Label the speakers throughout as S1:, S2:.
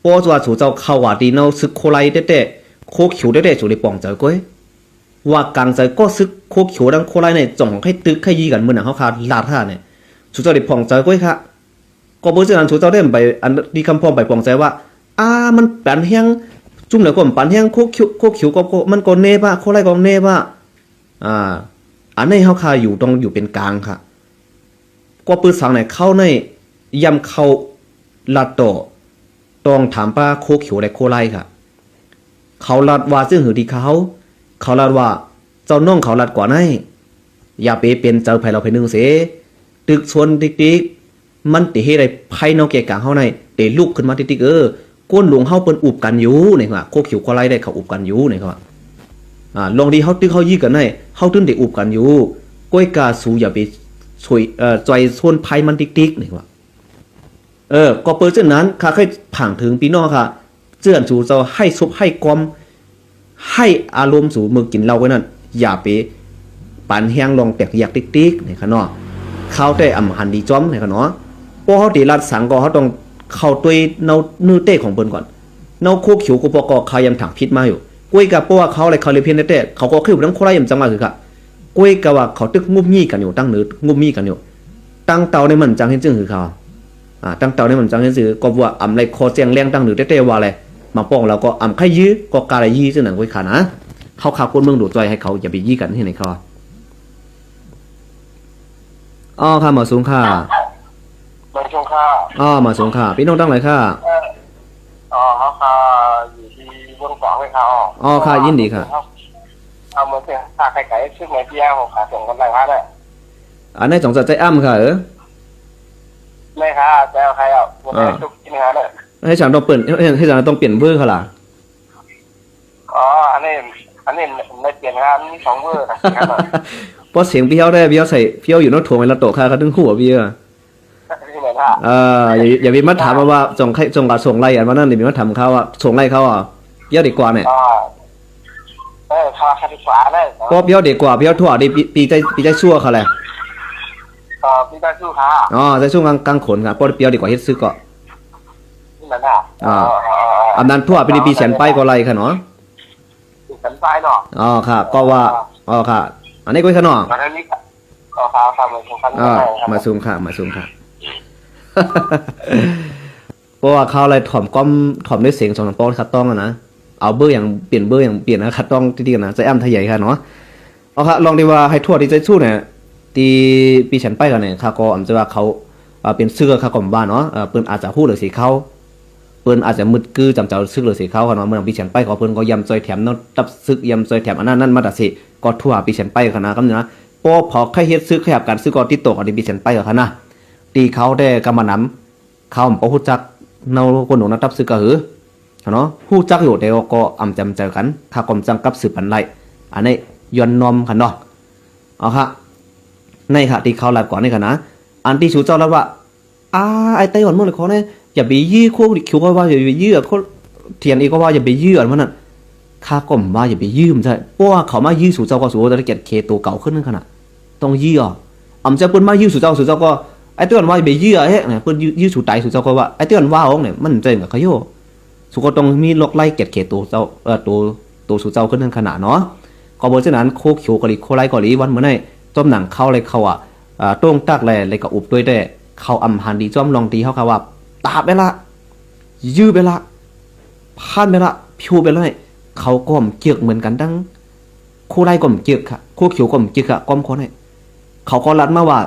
S1: ป้อว่าสู่เจ้าเข้าว่าดีเนาซึกโคไลเต้ๆโคขิวเต้ๆสู่ได้ป่องใจก้อยว่ากลางใจก็ซึกโคขิวดังโคไลเนี่ยจ่องให้ตึกให้ยีกันเหมือนหนังเขาคาลาท่าเนี่ยสู่เจ้าได้ป่องใจก้อยค่ะก็เบอร์เจ้านั้นสู่เจ้าได้ไปอันดีคำพองไปป่องใจว่ามันปันแห้งจุ่มเหนือก็ปันแห้งโคขิวก็มันก็เนบะโคไลก็เนบะอันนี้เขาคาอยู่ต้องอยู่เป็นกลางค่ะก็ปืนสังเนี่ยเข้าในยำเข้าลาดโตต้องถามป้าโคขิวและโคไลค่ะเขาลาดว่าซึ่งหือดีเขาลาดว่าเจ้าน้องเขาลาดกว่านั้นอย่าไปเป็นเจ้าไผ่เราไผ่นึงเสียตึกชวนติ๊กมันติให้ได้ไผ่นอกแก่กลางเฮาในเตะลุกขึ้นมาติ๊กก้นหลวงเฮาเปิ้นอุบกันอยู่นี่ค่ะโคขิวโคไลได้เขาอุบกันอยู่นี่ค่ะลองดีเฮาตึกเฮายี่กันได้เฮาตึ้งได้อุบกันอยู่ก้อยกาสูอย่าไปช่วยจอยชวนไผ่มันติ๊กนี่ค่ะก็เปิดเช่นนั้นข้าเคยผ่านถึงพี่น้องค่ะเจื่อนสู่เจ้าให้ซุปให้กอมให้อารมณ์สู่มือกินเหล้าไว้นั่นอย่าไปปั่นแห้งลองแตกอยากติ๊กนี่ค่ะเนาะเข้าได้อำหันดีจ้อมนี่ค่ะเนาะพอเขาตีรัดสังก็เขาต้องเข้าตัวเนานื้อเต้ของเปิ้นก่อนเนาโคขิวกูปกอเขายังถังพิษมาอยู่กุ้ยกับเพราะว่าเขาอะไรเขาเลยเพี้ยนเต้เขาก็คือทั้งโคราชยังจังมาคือค่ะกุ้ยกับว่าเขาตึกงุบงี้กันอยู่ตั้งเนื้องุบงี้กันอยู่ตั้งเตาในมันจังเห็นจึงคือเขาตั้งเตาในมันจังเห็นสื่อก็ว่าอำไรคอเจียงแรงตั้งหรือเต้ว่าอะไรมาป้องเราก็อำไข่ยื้อก็กาอะไรยื้อซึ่งหนังกุ้ยขานะเขาขับคนเมืองดูดใจให้เขาอย่าไปยี่กันที่ไหนเขาค่ะหมอสูงค่ะ
S2: มาชงค่ะ
S1: หมอสูงค่ะพี่น้องตั้งไหนค่ะ
S2: เขาค่ะอยู่ที่บนเกาะให้เขา
S1: ค่ะยินดีค่ะ
S2: เอาเหมือนเสียขาไข่ไก่ชื่อไหนพี่แอมขาส่งกันไปฮะเนี่ย
S1: อันนี้2ใจอ้ำค่ะ
S2: ไม่ค่ะแต่ใครวันนี้ชุกกินฮะเนี่ย
S1: ให้ฉันต้องเปลี่ยนให้ฉันต้องเปลี่ยนเบอร์ค่ะล่ะ
S2: อันนี้ไม่เปลี่ยนงานมี2เบอร์
S1: เพราะเสียงพี่เขาได้พี่เขาใส่พี่เขาอยู่นอกถั่วในระโตค่ะเขาถึงคู่พี่อย่าไปมาถามว่าจงกับส่งไล่อันว่านั่นนี่มีมาถามเขาส่งไล่เขาเปี้ยวดีกว่าเนี่ย
S2: ค่ะดีกว่าเลย
S1: ก็เปี้ยวดีกว่าเปี้ยวถั่วดีปีใจชั่วเขาแหละ
S2: พี่ใจสู้ค่ะ
S1: ใจชั่วกลางขนค่ะเพราะเปี้ยวดีกว่าเฮ็ดซื้อก็
S2: นี่มัน
S1: อันนั้นถั่วเป็นปีแสนไปก็ไล่ค่ะเนาะ
S2: แสนไปเนาะ
S1: ค่ะก็ว่าค่ะอันนี้ก็ขนม
S2: อันนี้ค่ะ
S1: มาซูมค่ะเพราะว่าเขาอะไรถ่อมก้อมถ่อมด้วยเสียงสองลำโพงคัดต้องนะเอาเบอร์อย่างเปลี่ยนเบอร์อย่างเปลี่ยนนะคัดต้องที่ดีกันนะใจอ้ำทะใหญ่ค่ะเนาะค่ะลองดีว่าให้ทั่วที่ใจสู้เนี่ยตีปีฉันไปกันเนี่ยค่ะก็จะว่าเขาเป็นเสื้อค่ะก่อมบ้านเนาะเปิ้นอาจจะพูดหรือสีเขาเปิ้นอาจจะมึดกือจำเจ้าซึกหรือสีเขาค่ะเนาะเมื่อปีฉันไปขอเปิ้นก็ยำจอยแถมเนาะตับซึกยำจอยแถมอันนั้นมาตัดสิก็ทั่วปีฉันไปค่ะนะครับเนี่ยนะพอใครเฮ็ดซื้อขยับกันซื้อก็ติดตกอันนี้ปีฉันไปค่ะนะตีเขาได้กำมานำเขาบ่ฮู้จักเนาคนหนูนับซื้อก็หือเนาะฮู้จักอยู่แต่ก็อำจำเจอกันถ้ากอมจังกับสืบปันไลอันนี้ย้อนนอมค่ะเนาะค่ะในค่ะที่เขาหลับก่อนนี่ค่ะนะอันที่ชูเจ้าแล้วว่าไอ้ไต้หวันมื้อเลยขอเนี่ยอย่าไปยื้อโคคิวก็ว่าอย่าไปยื้อโคเทียนอีกก็ว่าอย่าไปยื้ออันนั้นข้าก็ว่าอย่าไปยื้อมันใช่เพราะว่าเขามายื้อสู่เจ้าก็สู่จะได้เกียรติเคตัวเก่าขึ้นนั่นขนาดต้องยื้ออำจะเปิ้นมายื้อสู่เจ้าก็ไอ้ตัวนั้นว่าอย่าไปยื้อเนี่ยเปิ้นยื้อสู่ไตสู่เจ้าก็ว่าไอ้ตัวนั้นว่าของเนี่ยมันเจ๋งกับเขาโยสู่ก็ต้องมีล็อกไล่เกียรติเคตัวเจ้าตัวสู่เจ้าขึ้นนั่นขนาดเนาะก็บ่ฉะนั้นโคคิวกะลิโคไลกะลิวันมื้อนี้ต้มหนังเข้าเลยเขาโต้งตักเลยก็อุบด้วยได้เขาอำหันดีจ้อมลองดีเขาค่ะว่าตาบไปละยื้อไปละพานไปละพิวไปเลยเขาก้มเกียกเหมือนกันทั้งคู่ไล่ก้มเกียกค่ะคู่เขียวก้มเกียกค่ะก้มคนให้เขาก็รัดมาว่า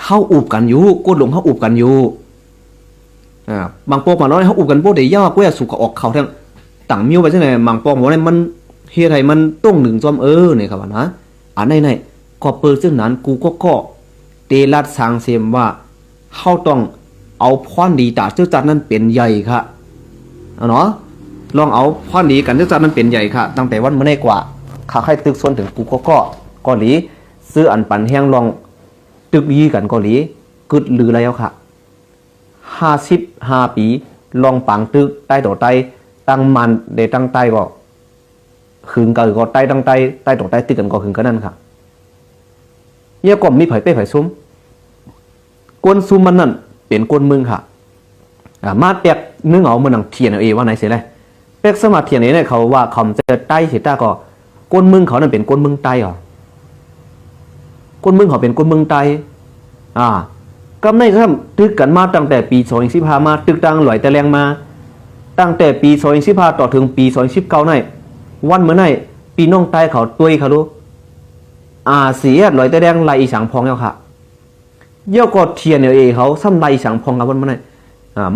S1: เฮาอุบกันอยู่กดลงเฮาอุบกันอยู่บางโปกมาน้อยเฮาอุบกันโปได้ยากกว่าสุกออกเขาทั้งต่างมิ้วไปจังได๋บางโปกบ่ได้มันเฮ็ดให้มันต้องหนึ่งจ้อมนี่ครับว่านะอันไหนก็เปิดซึ่งนั้นกูก็เตลัดสางเสมว่าเฮาต้องเอาพรดีตาเจ้าจัดนั้นเป็นใหญ่ค่ะเนาะลองเอาพรดีกันเจ้าจัดนั้นเป็นใหญ่ค่ะตั้งแต่วันมื้อนี้กว่าข้าใครตึกส่วนถึงกูก็หลีซื้ออันปันแห้งลองตึกยีกันก็หลีกึดลือแล้วค่ะ55ปีลองปังตึกใต้ต่อใต้ตั้งมันได้ตั้งใต้ก็ขึงก็ใต้ตั้งใต้ต่อใต้ตึกกันก็ขึงกันนั่นค่ะเนี่ยก็มีไผเป้ไผซุ้มกวนซุ้มมันนั่นเป็นกวนมึงค่ะมาแตก นึกเอาเหมือนหนังเทียนเอว่าไหนเสียเลยเป็กสมาเทียนเนี่ยเขาว่าเขาจะใต้เสียตาก็ก้นมึงเขานั่นเป็นก้นมึงใต้หรอก้นมึงเขาเป็นก้นมึงใต้ก็ไม่ครับตึกกันมาตั้งแต่ปี2015มาตึกตั้งหลอยแต่แรงมาตั้งแต่ปี2015ต่อถึงปี2019นี่วันเมื่อไหร่ปีน้องใต้เขาตุ้ยเขาดูเสียหลอยแต่แรงไหลอีสังพองแล้วค่ะเย่าก็เทียนเอเขาซ้ำไหลอีสังพองกับวันเมื่อไหร่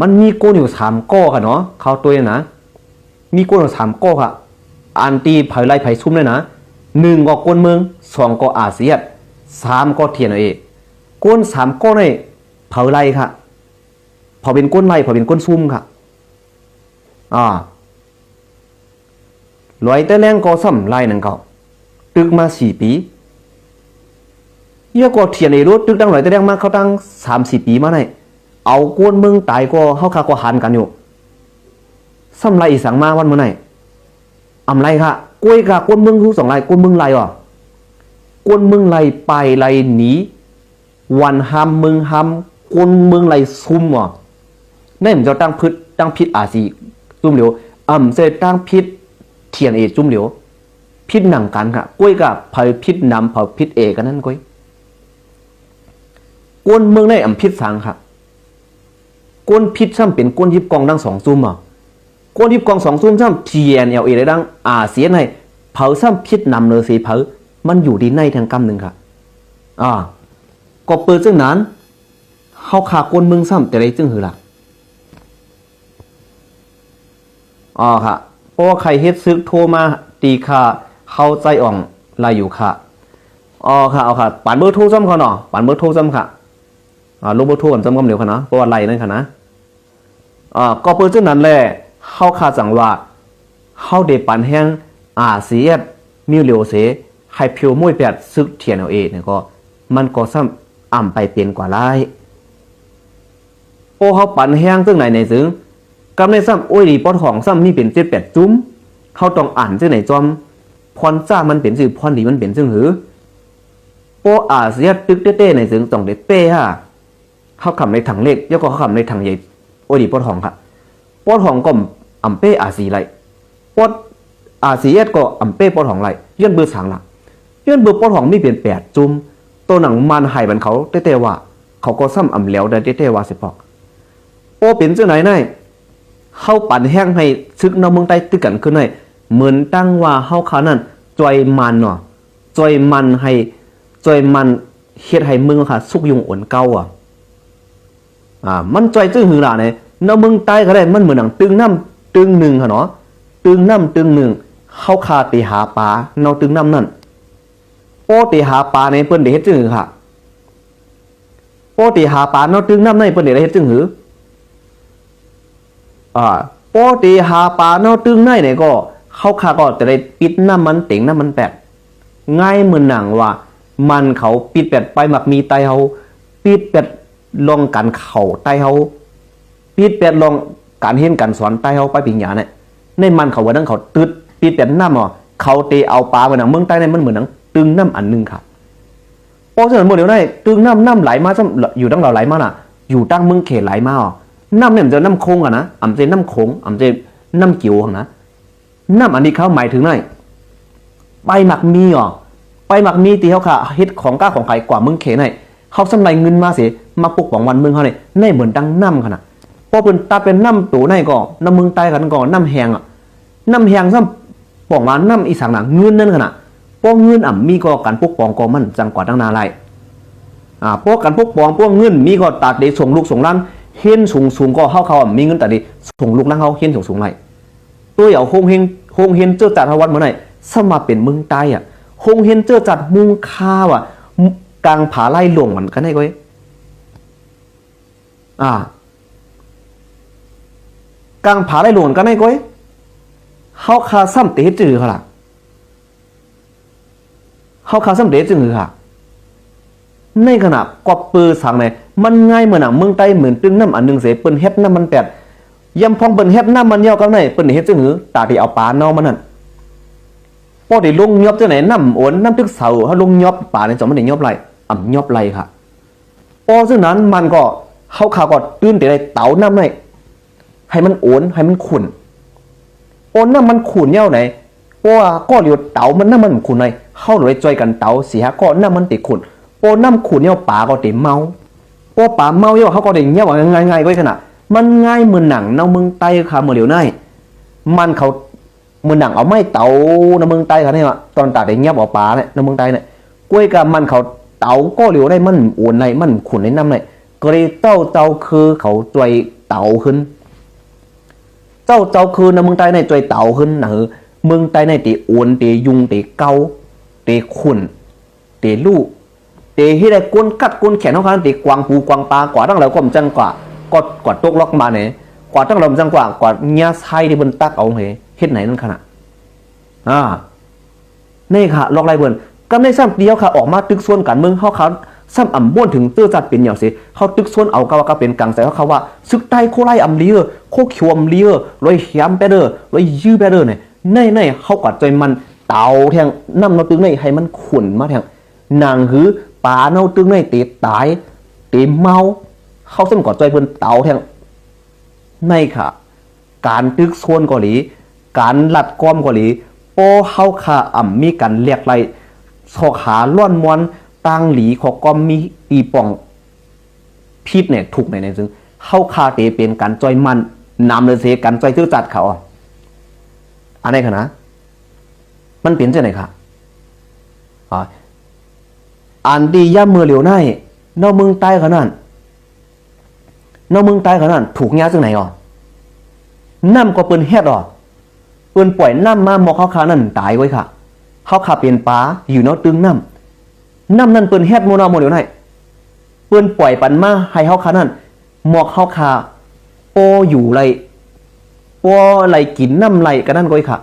S1: มันมีก้นอยู่3ก้อค่ะเนาะเขาตุ้ยนะมีก้นอยู่3ก้อค่ะอันตีไผ่ไล่ไผ่ซุ่มเลยนะ1ก็ก้นเมือง2ก็เสีย3ก็เทียนเอก้น3ก้อนี่เผาไล่ค่ะเผาเป็นก้นไล่เผาเป็นก้นซุ่มค่ะลอยแต่แรงก็ซ้ำไล่นั่นเขาตึกมา4 ปีเยอะกว่าเทียนไอ้รถตึกตั้งลอยแต่แรงมาเขาตั้ง3-4 ปีมาไหนเอาก้นมึงตายก็เขาคาก็หันกันอยู่ซ้ำไล่อีสังมาวันเมื่อไหร่ไรค่ะกล้วยกะก้นมึงทุก2ไล่ก้นมึงไล่ก้นมึงไล่ไปไล่หนีวันห้ามมึงห้ามก้นมึงไล่ซุ่มนั่นมันจะตั้งพิษสีจุ่มเหลียวเสร็จตั้งพิษเทียนเอจุ่มเหลียวพิษหนังกันค่ะกล้วยกับเผาพิษนำเผาพิษเอกันนั่นก้อยก้นมึงได้พิษสังค่ะก้นพิษซ้ำเป็นก้นยิบกองดัง2 ซุ่มก้นยิบกอง2 ซุ่มซ้ำเทียนเอได้ดังเสียในเผาซ้ำพิษนำเลยสิเผามันอยู่ดีในทางกำหนึ่งค่ะก็เปิดซึ่งนั้นเขาขาก้นมึงซ้ำแต่ไรจึงหือล่ะค่ะเพราะว่าใครเฮ็ดซึกโทรมาตีค่ะเข้าใจอ่องลายอยู่ค่ะค่ะเอาค่ะปันเบอร์โทรซ้ำเขาเนาะปันเบอร์โทรซ้ำค่ะลงเบอร์โทรกันซ้ำกำเหลียวค่ะเนาะเพราะว่าไล่นั่นค่ะนะก็เปิดซึ่งนั้นแหละเข้าขาจังว่าเข้าเดปันแห้งเสียดมิวเหลียวเสให้เพียวมุ่ยแปดซึกเทียนเอาเองเนี่ยก็มันก็ซ้ำไปเปลี่ยนกว่าไล่โอ้เขาปันแห้งซึ่งไหนในซึ่งกำในซ้ำโอ้ยดีปอดของซ้ำมีเป็น7-8 จุ้มเขาต้องอ่านซึ่งไหนจอมพรจ้ามันเป็นสื่อพรดีมันเป็นซึ่งหือโอ้เสียตึกเต้ในซึ่งต้องได้เป้เขาขำในถังเล็กแล้วก็เขาขำในถังใหญ่โอ้ยดีปอดของค่ะปอดของก็เป้สีไรปอดสีเอ็ดก็เป้ปอดของไรยื่นเบอร์สังละยื่นเบอร์ปอดของมีเป็น8 จุ้มตัวหนังมันหายบันเขาเต้ว่าเขาก็ซ้ำแล้วได้เต้ว่าสิปอกโอ้เป็นซึ่งไหนในเข้าปั่นแห้งให้ซึกน้ำเมืองใต้ตึกกันขึ้นหน่อยเหมือนตั้งว่าเข้าขานั่นจอยมันจอยมันเฮ็ดให้เมืองค่ะสุกยุงอ่อนเก่ามันจอยจึงหือล่ะเนี่ยน้ำเมืองใต้ก็ได้มันเหมือนหนังตึงน้ำตึงหนึ่งค่ะเนาะตึงน้ำตึงหนึ่งเข้าคาตีหาปลาเนาตึงน้ำนั่นโป้ตีหาปลาในเปิ้นเดเฮ็ดจึงหือค่ะโป้ตีหาปลาเนาตึงน้ำในเปิ้นเดเฮ็ดจึงหือปอตีหาปลาเนาตึงในเนี่ยก็เข้าคาก็จะได้ปิดน้ำมันเต่งน้ำมันแปดง่ายเหมือนหนังว่ามันเขาปิดแปดไปหมักมีไตเขาปิดแปดลองกันเข่าไตเขาปิดแปดลองการเห็นการสอนไตเขาไปปิญญาเนี่ยในมันเขาว่านั่งเขาตืดปิดแปดน้ำเขาเตะเอาปลาไปหนังเมืองใต้เนี่ยมันเหมือนหนังตึงน้ำอันนึงค่ะเพราะฉะนั้นโมเดลได้ตึงน้ำไหลมาอยู่ตั้งเราไหลมาอยู่ตั้งเมืองเขตไหลมาน้ำเนี่ยมันจะน้ำโค้งนะจะน้ำโค้งจะน้ำกิ่วนะน้ำอันนี้เขาหมายถึงไหนไปหมักมีไปหมักมีตีเขาค่ะเฮ็ดของกล้าของใครกว่ามึงเขไหนเขาสำไรเงินมาสิมาปกป้องวันมึงเขาเนี่ยในเหมือนดังน้ำขนาดพอเป็นตาเป็นน้ำตัวในก่อน้ำมึงใต้กันก่อน้ำแหงน้ำแหงซ้ำบอกว่าน้ำอีสานน่ะเงินนั่นขนาดพวกเงินมีก็การปกป้องก็มันจังกว่าตั้งนาไรพวกการปกป้องพวกเงินมีก็ตัดได้ส่งลูกส่งล้านเห็นสูงก็เขามีเงินแต่ดิส่งลูกนั่งเขาเห็นสูงไรตัวอย่างโฮงเฮนเจอจัดวัดเมื่อไหร่สมาเป็นเมืองใต้โฮงเฮนเจอจัดมุงค่ากลางผาไล่หลวงมันกันได้ก้อยกลางผาไล่หลวงกันได้ก้อยเขาคาซ้ำเตะจืดเขาล่ะเขาคาซ้ำเตะจืดค่ะในขณะกอบปือสังเนี่ยมันง่ายเหมือนหนังเมืองใต้เหมือนตึงน้ำอันนึงเสียเปิ้นเฮ็ดน้ำมันแปดยำพองเปิ้นเฮ็ดน้ำมันเยากันไหนเปิ้นเฮ็ดจังหือตาที่เอาปลาเนามันนั่นพอได้ลงยอบจังไหนน้ำโอนน้ำตึกเสาเขาลงยอบปลาในจอมมันได้ยอบไรยอบไรค่ะพอซึ่งนั้นมันก็เขาขาก็ตื้นแต่ได้เต่าน้ำใน ให้มันโอนให้มันขุ่นโอนน้ำมันขุ่นเย้าไหนเพราะว่าก็เหลียวเต๋ามันน้ำมันขุ่นไหนเข้าหน่วยจอยกันเต๋าเสียก็น้ำมันติดขุ่นโอนน้ำขุ่นเย้าป่าก็ติดเมาเพราะป่าเมาเย้าเขาก็ได้เงี้ยว่าง่ายๆก็ขนาดมันง่ายเหมือนหนังเนาเมืองใต้ค่ะเมื่อเหลียวในมันเขาเหมือนหนังเอาไม้เต๋าในเมืองใต้ค่ะเนี่ยตอนตาได้เงี้ยเอาป่าเนี่ยในเมืองใต้เนี่ยกล้วยกับมันเขาเต๋าก็เหลียวได้มันโอนในมันขุ่นในน้ำเนี่ยก็เลยเต้าคือเขาจอยเต๋าขึ้นเจ้าคือในเมืองใต้ในจอยเต๋าขึ้นนะเมืองใต้ในตีโอนตียุงตีเกาตีขุ่นตีลูกตีที่ได้ก้นกัดก้นแขนเขาคันตีกวางปูกวางปลากว่าตั้งแล้วก็มันจังกว่ากว่าตกล็อกมาเนี่ยกว่าตั้งเราจังกว่าเงี้ยไส้ที่บนตักเอาเหเฮ็ดไหนนั่นขนาดนี่ค่ะล็อกไรเบิร์นก็ไม่ซ้ำเดียวค่ะออกมาตึกส่วนกันเมืองเขาซ้ำอ่ำบ้วนถึงตื้อจัดเป็นอย่างสิเขาตึกส่วนเอาก็ว่าก็เป็นกลางใส่เขาว่าซึกใต้โคไล่อ่ำเลียโคเขียวอ่ำเลียลอยเขียมไปเด้อลอยยื้อไปเด้อเนี่ยในเขากัดใจมันเต่าแทงน้ำเราตึงในให้มันขุ่นมาแทงนางหือป่าเน่าตึงในตีตายตีเมาเขาซ้ำกัดใจเพิ่นเต่าแทงในค่ะการตึกส่วนเกาหลีการลัดก้อมเกาหลีโป้เฮาค่ะอ่ำมีการเรียกไรสอกหาล้วนมวนตั้งหลีขอก้อมมีอีป่องพิษเนี่ยถูกในซึ่งเฮาค่ะเตเป็นการจอยมันนำเลยเสการจอยตื้อจัดเขาอันนี้ค่ะนะมันเป็นจังไหนค่ะอันดีย่ามือเหลียวในนอกเมืองใต้ขนาดนอกเมืองใต้ขนาดถูกแง่จังไหนน้ำก็เปิ้นเฮ็ดเปิ้นปล่อยน้ำมาหมอกเขาขานั่นตายไว้ค่ะเขาขาเป็นปลาอยู่นอกตึงน้ำนั่นเปิ้นเฮ็ดโมนาโมเดียวไหนเปิ้นปล่อยปันมาให้เขาขานั่นหมอกเขาขาโปอยู่ไรโปไรกินน้ำไรกันนั่นก็ไอ้ค่ะ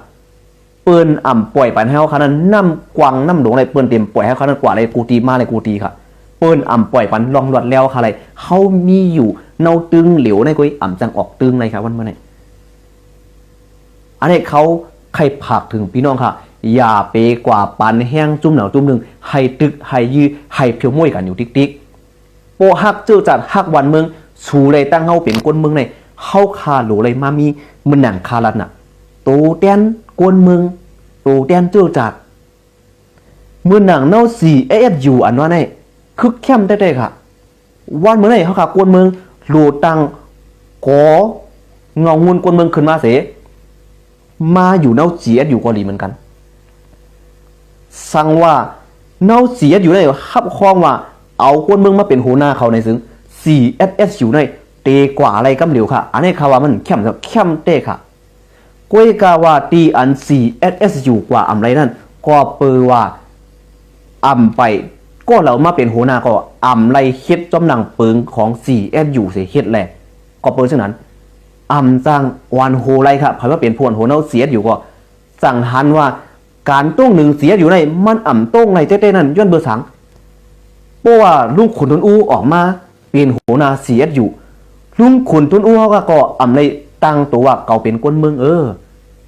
S1: เปิ้นอ่ำปล่อยปันให้เขาขานั่นน้ำกวางน้ำหลงไรเปิ้นเต็มปล่อยให้เขานั่นกว่าไรกูตีมาไรกูตีค่ะเปิ้นอ่ำปล่อยปันลองหลดแล้วค่ะไรเขามีอยู่เนาตึงเหลียวในก็ไอ้อ่ำจังออกตึงไรครับวันเมื่อไหร่อันนี้เขาใครผักถึงพี่น้องค่ะอย่าไปกว่าปันแห้งจุ่มเหนาจุ่มหนึ่งให้ตึกให้ยื้อให้เพียวม้วยกันอยู่ติ๊กโปฮักเจ้าจัดฮักวันเมืองสูเลยตั้งเฮาเป็นก้นเมืองในเฮาคาหลูเลยมามีมันหนังคาลัดน่ะตูแตนก้นเมืองตูแตนเจ้าจัดมือหนังเน่า4AF อยู่อันว่าไงคึกเข้มได้ๆค่ะวันเมื่อไหร่เฮาค่ะก้นเมืองหลูตังกอเงาเงินก้นเมืองขึ้นมาเสมาอยู่เน่าเสียอยู่เกาหลีเหมือนกันสั่งว่าเน่าเสียอยู่ได้ขับคล้องว่าเอาคนเมืองมาเป็นหัวหน้าเขาในซึ่ง 4SS อยู่ในเตกว่าอะไรกำเหลียวค่ะอันนี้ข่าวว่ามันเข้มเตค่ะก้วยกาว่าตีอัน 4SS อยู่กว่าอำไรนั่นก็เปิดว่าอำไปก็เรามาเป็นหัวหน้าก็อำไรเฮ็ดจอมหนังเปิงของ 4S อยู่เสียเฮ็ดแหละก็เปิดฉะนั้นอำจังวันโฮไรค่ะเพราะว่าเป็นพวนโหเน่าเสียอยู่ก็สั่งหันว่าการต้งหนึ่งเสียอยู่ในมันอ่ำต้งในเต้ๆนั่นย้อนเบอร์สังเพราะว่าลุงขุนทุนอูออกมาเป็นโหนาเสียอยู่ลุงขุนทุนอูเขาก็อ่ำในตั้งตัวว่าเก่าเป็นก้นเมือง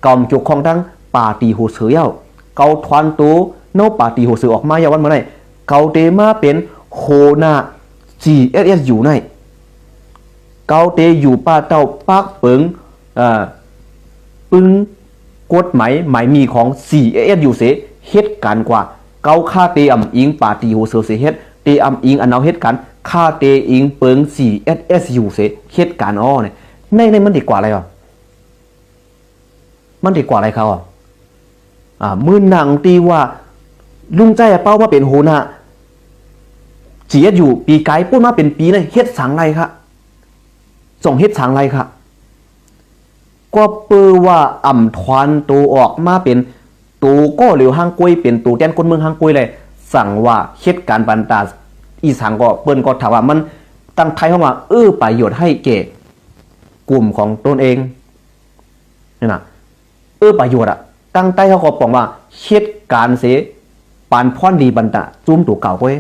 S1: เก่าจุกของทั้งป่าตีโหเสือเย้าเก่าทวนตัวโนป่าตีโหเสือออกมาอย่าวันเมื่อไรเก่าเตมาเป็นโหนา GSS อยู่ในเก่าเตอยู่ป่าเต้าปากเปิงปึ้งกฎหมายมีของ 4AS อยู่เสเฮ็ดกันกว่าเกาค่าเตอำอิงป่าตีโหเสือเสเฮ็ดเตอำอิงอันเอาเฮ็ดกันค่าเตอิงเปิง 4SS อยู่เสเฮ็ดกันเนี่ยในมันดีกว่าอะไรมันดีกว่าอะไรเขามือหนังตีว่าลุงใจเป้ามาเป็นโหนะเจียอยู่ปีไกลพูดมาเป็นปีเลยเฮ็ดสังไรค่ะส่งเฮ็ดสังไรค่ะก็เปื้อว่าอ่ำทวนตัวออกมาเป็นตูก็เหลียวห้างกล้วยเป็นตูแต้นคนเมืองห้างกล้วยเลยสั่งว่าเฮ็ดการบันตาอีสังก็เปิ้นก็ถามว่ามันตั้งไทยเข้ามาประโยชน์ให้แก่กลุ่มของตนเองนี่นะประโยชน์ตั้งใต้เขาก็บอกว่าเฮ็ดการเสปานพรดีบันตาจุ่มตัวเก่าก้วย